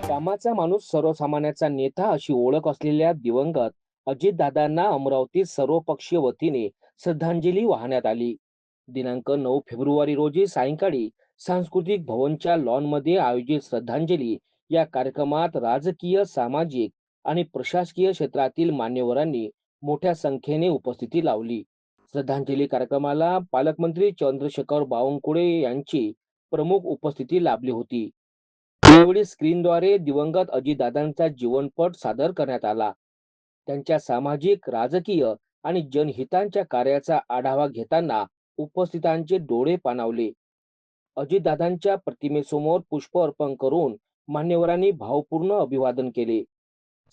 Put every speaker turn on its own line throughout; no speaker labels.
कामाचा माणूस सर्वसामान्याचा नेता अशी ओळख असलेल्या दिवंगत अजितदादांना अमरावतीत सर्वपक्षीय वतीने श्रद्धांजली वाहण्यात आली. दिनांक 9 फेब्रुवारी रोजी सायंकाळी सांस्कृतिक भवनच्या लॉनमध्ये आयोजित श्रद्धांजली या कार्यक्रमात राजकीय, सामाजिक आणि प्रशासकीय क्षेत्रातील मान्यवरांनी मोठ्या संख्येने उपस्थिती लावली. श्रद्धांजली कार्यक्रमाला पालकमंत्री चंद्रशेखर बावनकुळे यांची प्रमुख उपस्थिती लाभली होती. यावेळी स्क्रीनद्वारे दिवंगत अजितदादांचा जीवनपट सादर करण्यात आला. त्यांच्या सामाजिक, राजकीय आणि जनहितांच्या कार्याचा आढावा घेताना उपस्थितांचे डोळे पाणावले. अजितदादांच्या प्रतिमेसमोर पुष्प अर्पण करून मान्यवरांनी भावपूर्ण अभिवादन केले.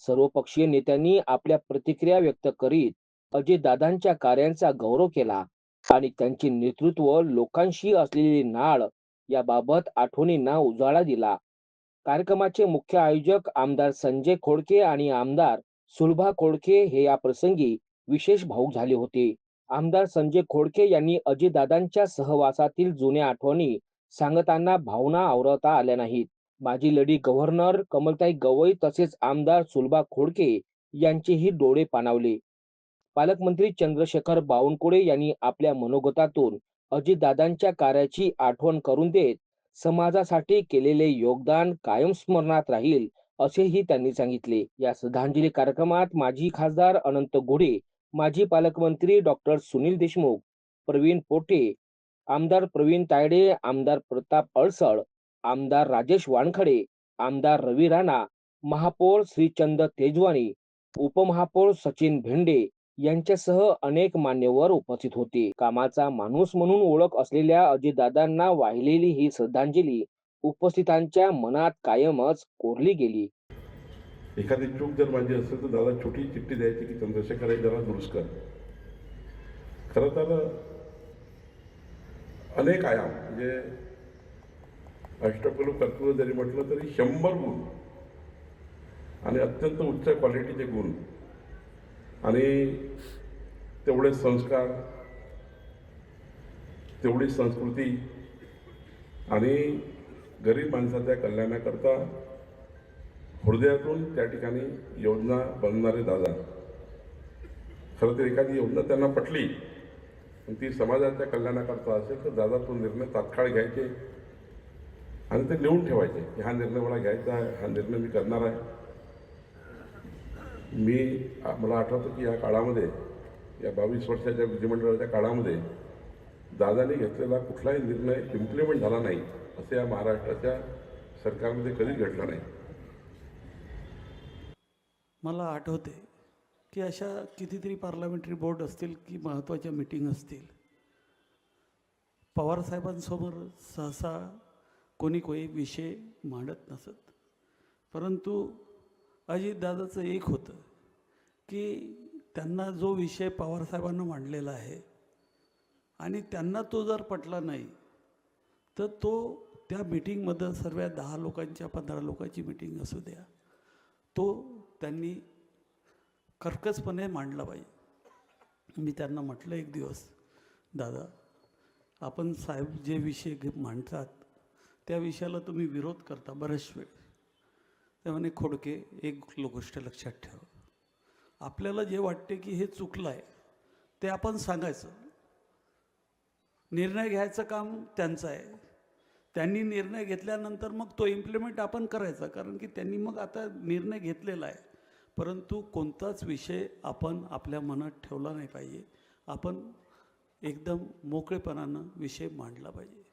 सर्वपक्षीय नेत्यांनी आपल्या प्रतिक्रिया व्यक्त करीत अजितदादांच्या कार्यांचा गौरव केला आणि त्यांचे नेतृत्व, लोकांशी असलेली नाळ याबाबत आठवणींना उजाळा दिला. कार्यक्रमाचे मुख्य आयोजक आमदार संजय खोडके आणि आमदार सुलभा खोडके हे या प्रसंगी विशेष भावुक झाले होते. आमदार संजय खोडके यांनी अजितदादांच्या सहवासातील जुन्या आठवणी सांगताना भावना आवरता आल्या नाहीत. माजी लेडी गव्हर्नर कमलताई गवई तसेच आमदार सुलभा खोडके यांचेही डोळे पाणावले. पालकमंत्री चंद्रशेखर बावनकुळे यांनी आपल्या मनोगतातून अजितदादांच्या कार्याची आठवण करून देत समाजासाठी केलेले योगदान कायम स्मरणात राहील असेही त्यांनी सांगितले. या श्रद्धांजली कार्यक्रमात माजी खासदार अनंत घोडे, माजी पालकमंत्री डॉक्टर सुनील देशमुख, प्रवीण पोटे, आमदार प्रवीण तायडे, आमदार प्रताप अडसळ, आमदार राजेश वानखडे, आमदार रवी राणा, महापौर श्रीचंद तेजवानी, उपमहापौर सचिन भेंडे यांच्यासह अनेक मान्यवर उपस्थित होते. कामाचा माणूस म्हणून ओळख असलेल्या अजितदादांना वाहिलेली ही श्रद्धांजली उपस्थितांच्या मनात कायमच कोरली गेली.
एखादी चूक जर माझी असेल तर दादा छोटी चिठ्ठी द्यायची की चंद्रशेखर हे जरा दुरुस्त कर. खरं तर अनेक आयाम म्हणजे अष्टपैलू कर्तृत्व जरी म्हटलं तरी 100 गुण आणि अत्यंत उच्च क्वालिटीचे गुण आणि तेवढे संस्कार, तेवढी संस्कृती आणि गरीब माणसाच्या कल्याणाकरता हृदयातून त्या ठिकाणी योजना बनवणारे दादा. खरं तर एखादी योजना त्यांना पटली पण ती समाजाच्या कल्याणाकरता असेल तर दादा तो निर्णय तात्काळ घ्यायचे आणि ते लिहून ठेवायचे की हा निर्णय मला घ्यायचा आहे, हा निर्णय मी करणार आहे. मला आठवतं की या काळामध्ये, या 22 वर्षाच्या विधिमंडळाच्या काळामध्ये दादाने घेतलेला कुठलाही निर्णय इम्प्लिमेंट झाला नाही असं या महाराष्ट्राच्या सरकारमध्ये कधीच घडलं नाही.
मला आठवते की अशा कितीतरी पार्लमेंटरी बोर्ड असतील की महत्त्वाच्या मीटिंग असतील, पवारसाहेबांसमोर सहसा कोणी विषय मांडत नसत. परंतु अजितदादाचं एक होतं की त्यांना जो विषय पवारसाहेबांना मांडलेला आहे आणि त्यांना तो जर पटला नाही तर तो त्या मीटिंगमध्ये सर्व 10 लोकांच्या 15 लोकांची मीटिंग असू द्या, तो त्यांनी कर्कशपणे मांडला पाहिजे. मी त्यांना म्हटलं एक दिवस, दादा आपण साहेब जे विषय मांडतात त्या विषयाला तुम्ही विरोध करता बरेच वेळ. ते म्हणे, खोडके एक गोष्ट लक्षात ठेव, आपल्याला जे वाटते की हे चुकलं आहे ते आपण सांगायचं, निर्णय घ्यायचं काम त्यांचं आहे. त्यांनी निर्णय घेतल्यानंतर मग तो इम्प्लिमेंट आपण करायचा, कारण की त्यांनी मग आता निर्णय घेतलेला आहे. परंतु कोणताच विषय आपण आपल्या मनात ठेवला नाही पाहिजे. आपण एकदम मोकळेपणानं विषय मांडला पाहिजे.